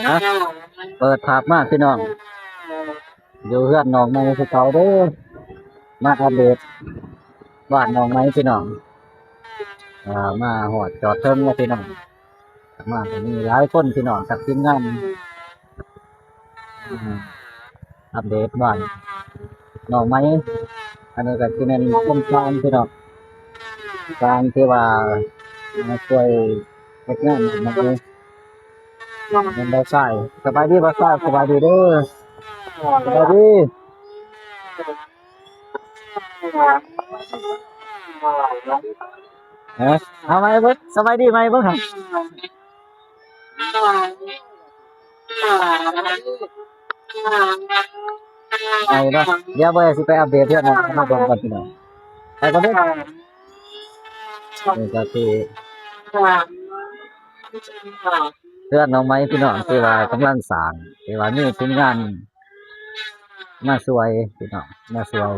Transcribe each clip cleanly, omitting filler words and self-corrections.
นะเปิดภาพมากพี่น้องอยู่เพื่อนน้องไม้คือเก่าเด้อมาอัปเดตบ้านน้องไม้พี่น้องมาหอดจอดเทิงแล้วพี่น้องมามีหลายคนพี่น้องจากทีมงานอัปเดตบ้านน้องไม้อันนี้ก็คือเป็นต้นกลางพี่น้องกลางที่ว่ามาช่วยเฮ็ดงานน้องไม้เป็นบ่าวชายสบายดีบ่าวชายสบายดีเด้อสบายดีฮะเอาไหมเบิ่งสบายดีไหมเบิ่งหั่นไอ้เนาะเดี๋ยวบ่ได้สิไปอัปเดตเรื่องนั้นมาเบิ่งก่อนพี่น้องไปก่อนเด้อนี่ก็คือเพื่อนน้องไม้พี่น้องที่ว่ากำลังสร้างที่ว่ามีทีมงานมาช่วยพี่น้องมาช่วย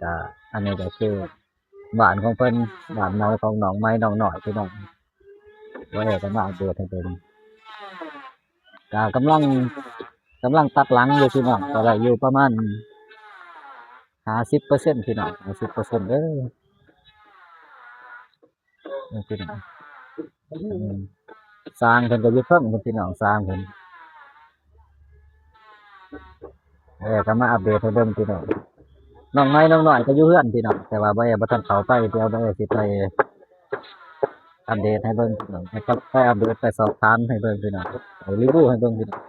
ก็อันนี้ก็คือบ้านของเพิ่นบ้านน้อยของน้องไม้น้องน้อยพี่น้องบ่ได้ก็มาอัปเดตให้เบิ่งก็กำลังตัดหลังอยู่พี่น้องก็ได้อยู่ประมาณ50%พี่น้อง50%เด้อนี่พี่น้องอืมสร้างเพิ่นก็อยู่เทิงพุ่นพี่น้องสร้างเพิ่นก็มาอัปเดตให้เบิ่งพี่น้องน้องไม้น้องน้อยก็อยู่เฮือนพี่น้องแต่ว่าบ่ทันเข้าไปเดี๋ยวบ่ได้สิไปอัปเดตให้เบิ่งพี่น้องให้กับไปอัปเดตไปสอบถามให้เบิ่งพี่น้องไปรีวิวให้เบิ่งพี่น้อง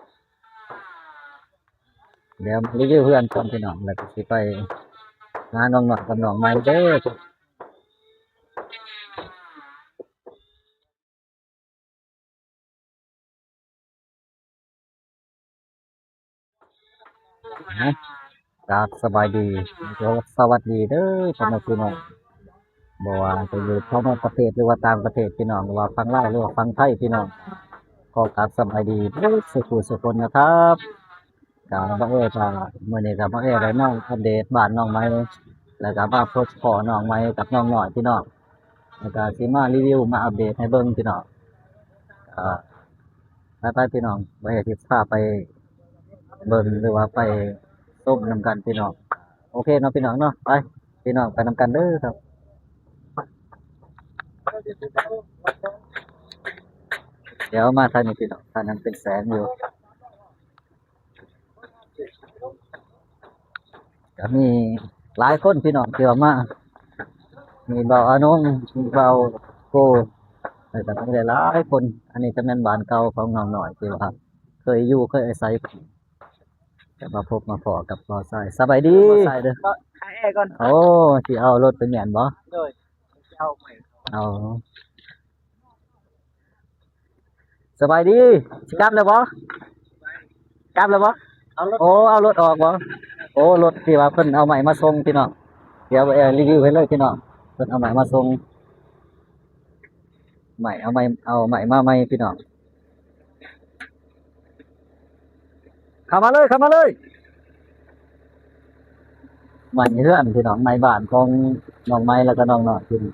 เดี๋ยวรีวิวเฮือนก่อนพี่น้องแล้วก็สิไปหาน้องน้อยกับน้องไม้เด้อนะครับสบายดีสวัสดีเด้อพ่อแม่พี่น้องบ่ว่าจะอยู่ภายในประเทศหรือว่าต่างประเทศพี่น้องหรือว่าฝั่งลาวหรือว่าฝั่งไทยพี่น้องก็กราบสบายดีเด้อสุขคนนะครับก็บ่ก็มื้อนี้ก็บ่ได้มาอัปเดตบ้านน้องไม้แล้วก็มาพบพ่อน้องไม้กับน้องน้อยพี่น้องแล้วก็สิมารีวิวมาอัปเดตให้เบิ่งพี่น้องอ่าไปพี่น้องบ่ได้สิพาไปเบิ่งหรือว่าไปส้มนำกันพี่น้องโอเคเนาะพี่น้องเนาะไปพี่น้องไปนำกันเด้อครับเดี๋ยวมาทางนี้พี่น้องทางนั้นเป็นแสงอยู่ก็มีหลายคนพี่น้องที่ว่ามามีเบาอานงมีเบาโกแล้วก็มีหลายคนอันนี้จะเป็นบ้านเก่าของน้องหน่อยที่ว่าเคยอยู่เคยอาศัยจะมาพบมาพอกับบ่อทรายสบายดีบ่อทรายเด้อหาแอร์ก่อนโอ้สิเอารถไปเหยียนบ่เลยเอาใหม่เอาสบายดีสิกลับแล้วบ่กลับแล้วบ่เอารถโอ้เอารถออกบ่โอ้รถที่ว่าเพิ่นเอาใหม่มาส่งพี่น้องเดี๋ยวรีวิวให้เลยพี่น้องเพิ่นเอาใหม่มาส่งใหม่เอาใหม่มาใหม่พี่น้องเข้ามาเลยเข้ามาเลยใหม่เฮือนพี่น้องในบ้านของน้องไม้แล้วก็น้องน้อยพี่น้อง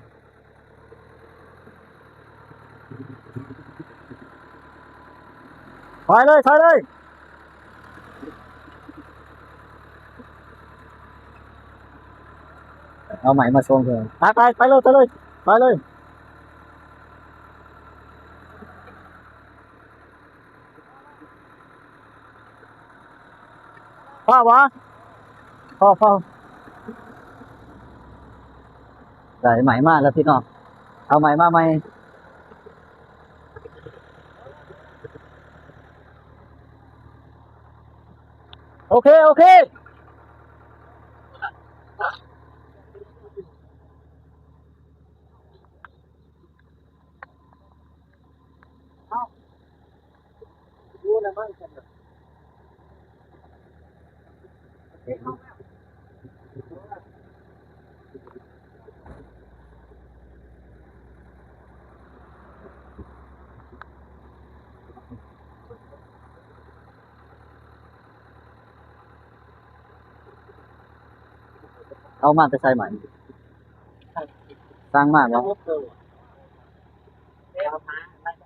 ถอยเลยถอยเลยเอาใหม่มาส่งเถอะไปเลยไปเลยไปเลยพ่อวะพ่อได้ใหม่มาแล้วพี่น้องเอาใหม่มาใหม่โอเคโอเครู้แล้วมั้งเอามาจะใส่ใหม่สร้างมาก เอา เนาะ เกิดเอาหา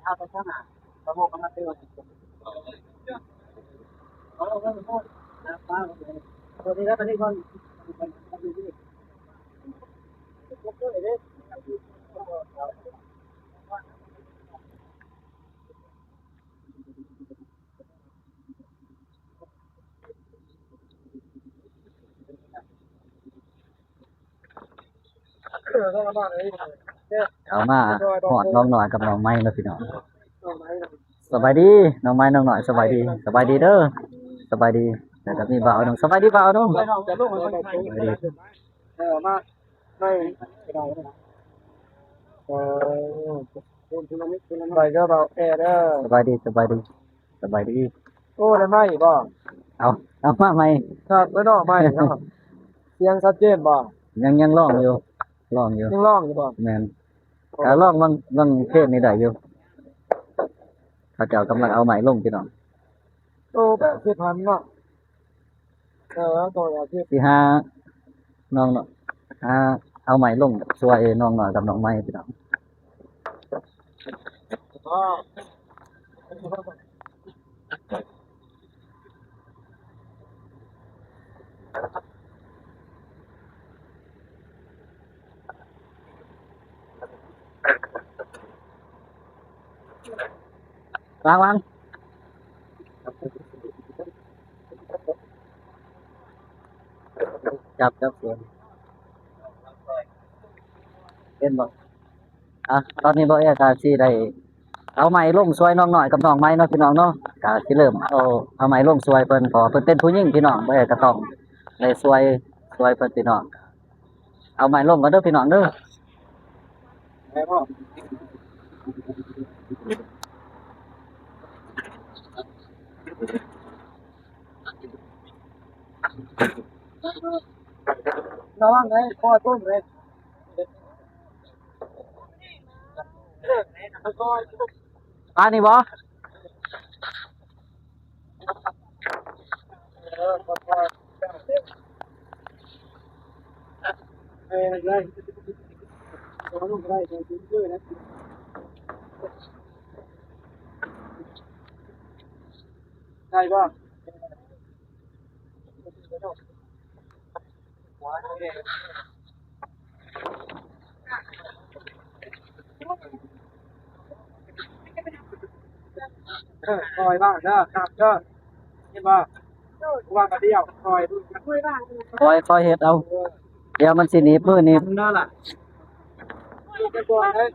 เอาไปข้างหน้าระบบมันมาเตือน ตัวนี้แล้วตัวนี้ก่อนเอามาหอดน้องหน่อยกับน้องไม้เนาะพี่น้องสบายดีน้องไม้น้องหน่อยสบายดีสบายดีเด้อสบายดีแล้วก็มีบ่าวน้องสบายดีบ่าวน้องสบายดี มาไม่ได้เออไปก็เบาแอร์เด้อ สบายดีสบายดีสบายดี โอ้ได้ไหมบ่ เอามาไหม ครับแล้วดอกไม้เนาะเสียงชัดเจนบ่ ยังร้องอยู่ร้องอยู่ ยังร้องอยู่บ่ แม่นร้องบางเพศนี่ได้อยู่เขาเจ้ากำลังเอาไหมลงพี่น้อง โอ้แบบสิพันเนาะตัวอย่างที่ สิหาน้องเนาะหาเอาไหมลงช่วยน้องหน่อยกับน้องไม้พี่น้อง อ๋อ วางจับเสียงเป็นบ่ตอนนี้บ่เอกาสิได้เอาไม้ลงช่วยน้องหน่อยกับน้องไม้เนาะพี่น้องเนาะก็สิเริ่มเอาไม้ลงช่วยเพิ่นพอเพิ่นเป็นผู้หญิงพี่น้องบ่เอกก็ต้องได้ช่วยเพิ่นพี่น้องเอาไม้ลงก่อนเด้อพี่น้องเด้อ แม่พ่อระวังไงพ่อต้มเลยก็ นี่บ่ ได้ตัวลูกได้ตัวจริงด้วยนะได้ป่ะคอยบ้างเด้อครับเด้อนี่บ้างว่างกันเดียวคอยคุยบ้าง คอยเฮ็ดเอาเดี๋ยวมันสิหนีบมือหนีบ นั่นแหละไปก่อนเลย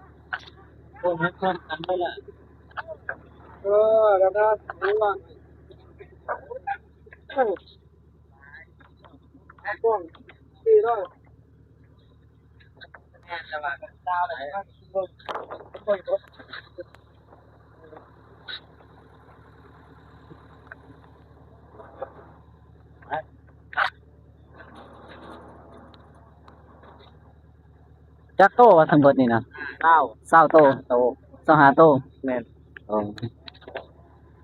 คนให้คนกันไปแหละแล้วนะรู้ว่าก่อนดีด้วยจะมากันดาวไหนคนจักโตว่าทั้งเบิดนี่นะ 20โต25โต แม่น อ๋อ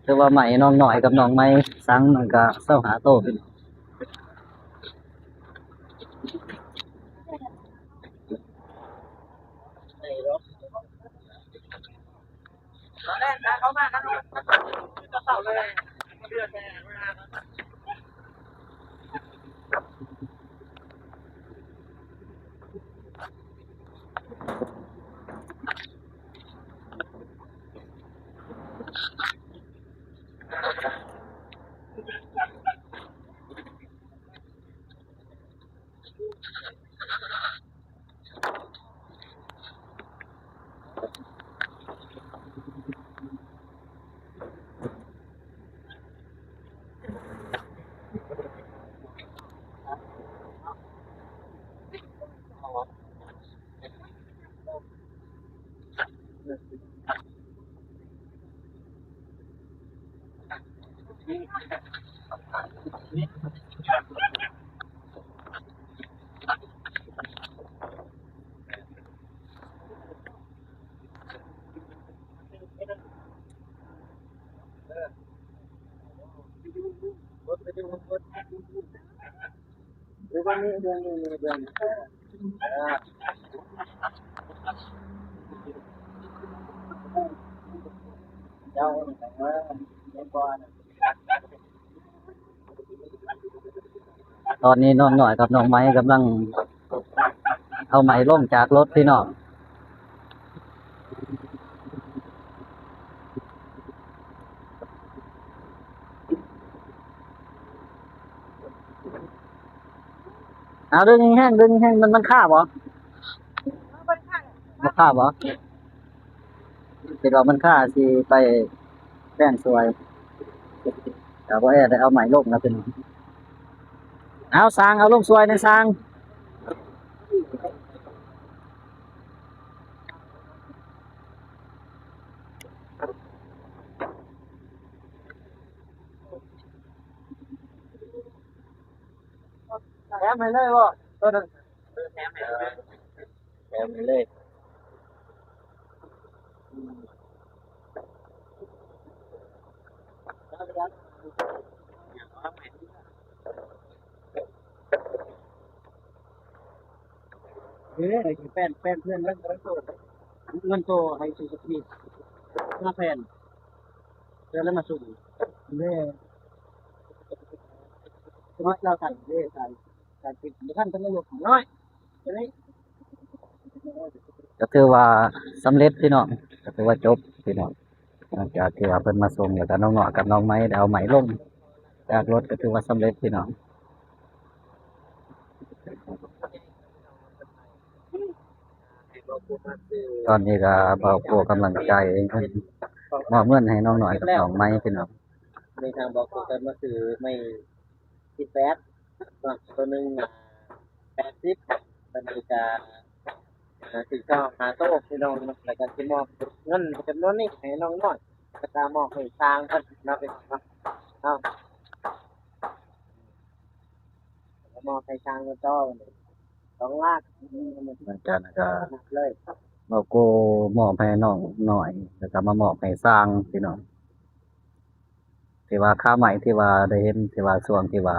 คือว่าไหมน้องหน่อยกับน้องไม้สังมันก็25โตพี่น้อง ตอนแรกเขามากันจะเต่าเลยเดือดแม่ เจ้าแต่ว่าเรียนก่อน ตอนนี้น้องหน่อยกับน้องไม้กำลังเอาไหมลงจากรถพี่น้องเอาดึงแห้งดึงแห้งมันฆ่าบ่มันฆ่าบ่คิดว่ามันฆ่าสิไปแป้งสวยแต่ว่าได้เอาไหมลงนะพี่น้องเอาสร้างเอาลงสวยในสร้าง แถมให้เลยบ่ตัวนั้น แถมไปเลย ไอ้แป้นเพื่อนแล้วเงินโตให้สุสกี5แผ่นเดี๋ยวแล้วมาสุ่มเด้น้อยเราสั่นเด้สั่นปิดท่านต้องลดน้อยจะได้ ก็ถือว่าสำเร็จพี่น้องก็ถือว่าจบพี่น้องหลังจากที่ว่าเพิ่นมาส่งแล้วก็น้องเนาะกับน้องไม้ได้เอาไหมลงจากรถก็ถือว่าสำเร็จพี่น้องตอนนี้ก็เบาโปรกำลังใจเพิ่นมอบเงินให้น้องหน่อยกับน้องไม้พี่น้อง ในทางบอกกันก็คือไม่18ตัวนึง80มันจะถึงก็หาโต๊ะพี่น้องแล้วก็สิมอบเงินจำนวนนี้ให้น้องน้อยก็จะมอบให้ทางเพิ่นนะเป็นเนาะมอบให้ทางเพิ่นต่อ2 ล้าน หลังจากนั้นก็ เลย เบาโกมอบให้น้องหน่อยแล้วก็มามอบให้สร้างพี่น้องที่ว่าค่าไหมที่ว่าได้เห็นที่ว่าช่วงที่ว่า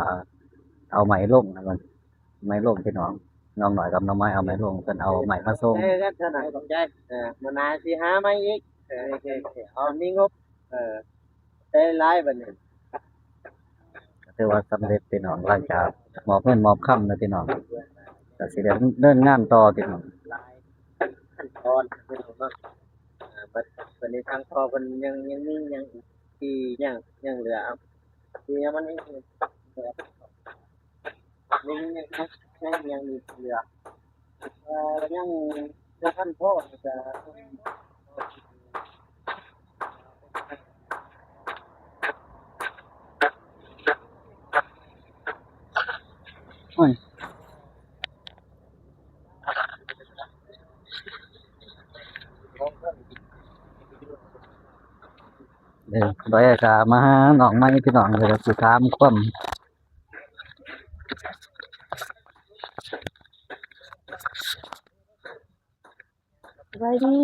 เอาไหมลงนะมันไหมลงพี่น้องน้องหน่อยกับน้องไม้เอาไหมลงเพิ่นเอาไหมมาส่ง ก็เท่าไหร่สนใจมันนาสิหามาอีกเอามีงบได้หลายบัดนี้ ก็ถือว่าสำเร็จพี่น้องหลังจากมอบเงินมอบคำนะพี่น้องก็สิได้เดินงานต่อพี่น้อง ขั้นตอนพี่น้องเนาะบัดนี้ทางพ่อเพิ่นยังมียังที่ยังเหลือที่ยังมันยังมีเหลือยังจะท่านพ่อจะ โอ้ยโดยก็มาหาน้องไม้พี่น้องเลยก็สิถามความ สบายดี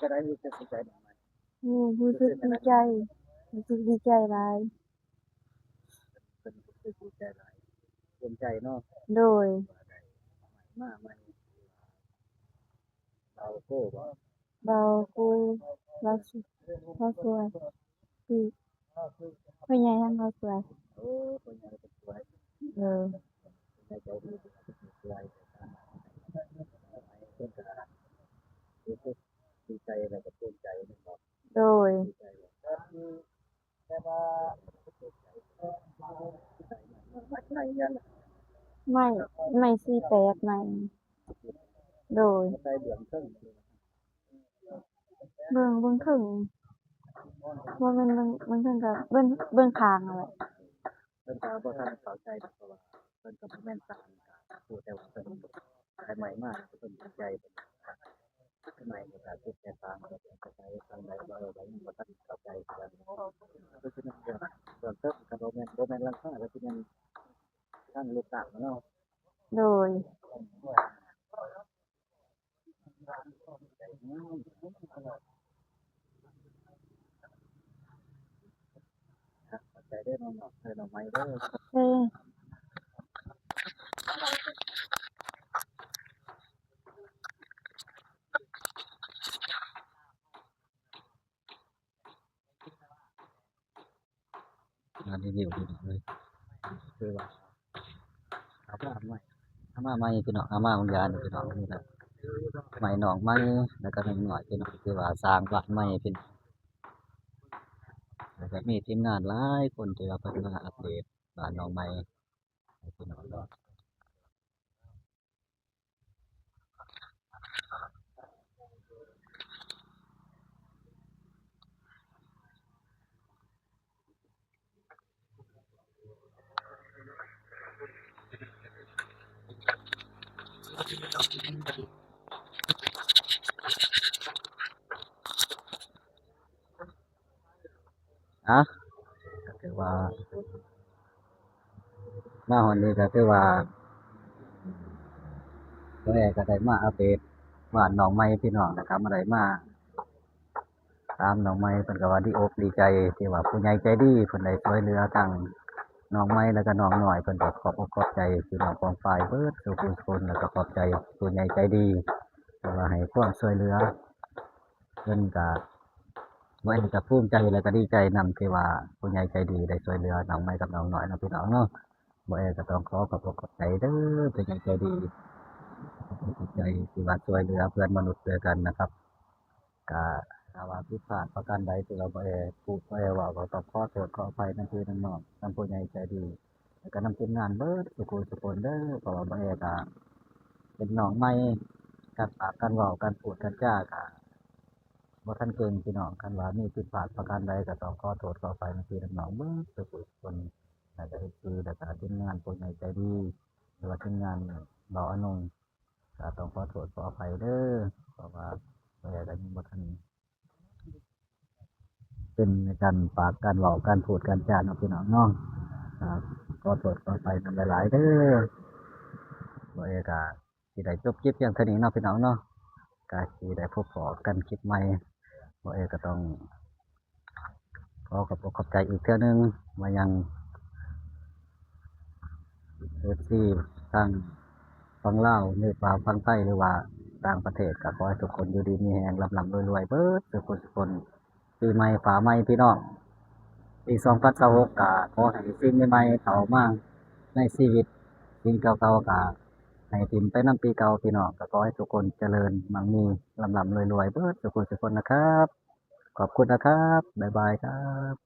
จะได้รู้สึกใจ รู้สึกดีใจรู้สึกดีใจหลาย เป็นดีใจหลายภูมิใจเนาะ โดย มาใหม่เอาโก้บ่ เบาคุยเราสุเราสวยคือพ่อใหญ่ทั้งเราสวย โอ้คนใหญ่เป็นสวย เออ ใจใจดีเป็นสวยเพิ่นก็รู้สึกดีใจแล้วก็ภูมิใจนะครับ โดย ดีใจแต่ว่าไหนยัง ไม่ไม่สี่แปดไม่โดย ใจเดือนครึ่ง เบิ่งถึงว่ามันเบิ่งถึงกับเบิ่งคางอะไร เพิ่นก็บ่ทันเข้าใจเพราะว่าเพิ่นก็บ่แม่นสารพูดแต่ว่าเพิ่นได้ใหม่มากเพิ่นดีใจเพิ่นใหม่ก็การพูดแต่ฟังก็เข้าใจทางใดว่าเราบ่ทันเข้าใจกันเพราะฉะนั้นเรื่องเพิ่นก็บ่แม่นราคาก็สิแม่นทางลูกต่างเนาะ โดย ใจได้น้องเนาะน้องไม้เด้อ เอ้ย งานรีวิวดีเลย คือว่าอาม่าใหม่อาม่าใหม่พี่น้องอาม่าบางยานพี่น้องนี่แหละใหม่หนองใหม่แล้วก็หน่อยพี่น้องคือว่าสร้างบ้านใหม่พี่น้องแล้วก็มีทีมงานหลายคนที่ว่าเพิ่นมาอัปเดตบ้านหนองใหม่ให้พี่น้องเนาะอ่ะก็ถือว่ามาฮอดนี้ก็ถือว่าตัวเองก็ได้มาอัปเดตบ้านหนองใหม่พี่น้องนะครับมาได้มาตามหนองใหม่เพิ่นก็ว่าดีอกดีใจที่ว่าผู้ใหญ่ใจดีเพิ่นได้ช่วยเหลือทั้ง น้องไม้แล้วก็น้องหน่อยเพิ่นก็ขอบอกขอบใจพี่น้องกองฝ่ายเบิดทุกคนแล้วก็ขอบใจผู้ใหญ่ใจดีที่ว่าให้ความช่วยเหลือเพิ่นก็บ่เอ็นก็ภูมิใจแล้วก็ดีใจนำที่ว่าผู้ใหญ่ใจดีได้ช่วยเหลือน้องไม้กับน้องน้อยเนาะพี่น้องเนาะบ่เอ็นก็ต้องขอขอบคุณขอบใจเด้อผู้ใหญ่ใจดีขอบคุณขอบใจที่ว่าช่วยเหลือเพื่อนมนุษย์ด้วยกันนะครับก็ถ้าว่าผิดพลาดประการใดที่เราบ่ได้พูดบ่ได้เว้าก็ต้องขอโทษขออภัยนำพี่น้องนำผู้ใหญ่ใจดี แล้วก็นำทีมงานเบิดทุกคนทุกคนเด้อเพราะว่าบ่ได้ก็เป็นน้องใหม่การปากการเว้าการพูดการจาก็บ่ทันเก่งพี่น้องคันว่ามีผิดพลาดประการใดก็ต้องขอโทษขออภัยนำพี่น้องเบิดทุกคนทุกคนแล้วก็ FC แล้วก็ทีมงานผู้ใหญ่ใจดีหรือว่าทีมงานเบาอนงก็ต้องขอโทษขออภัยเด้อเพราะว่าบ่ได้ก็ยังบ่ทันเป็นในการปากการเว้าการพูดการจาเนาะพี่น้องเนาะครับขอโทษขออภัยนำหลายๆเด้อ บ่เอกาสิได้จบคลิปเพียงเท่านี้เนาะพี่น้องเนาะก็สิได้พบปะกันคลิปใหม่บ่เอกก็ต้องขอขอบคุณขอบใจอีกเทื่อนึงมายัง FC ทางฝั่งลาวหรือว่าฝั่งไทยหรือว่าต่างประเทศก็ขอให้ทุกคนอยู่ดีมีแรงร่ำรวยๆเบิดทุกคนทุกคนปีใหม่ฟ้าใหม่พี่น้องปี2026ก็ขอให้สิ่งใหม่ๆเข้ามาในชีวิตสิ่งเก่าๆก็ให้ทิ่มไปนำปีเก่าพี่น้องก็ขอให้ทุกคนเจริญมั่งมีร่ำรวยๆเบิดทุกคนทุกคนนะครับขอบคุณนะครับบ๊ายบายครับ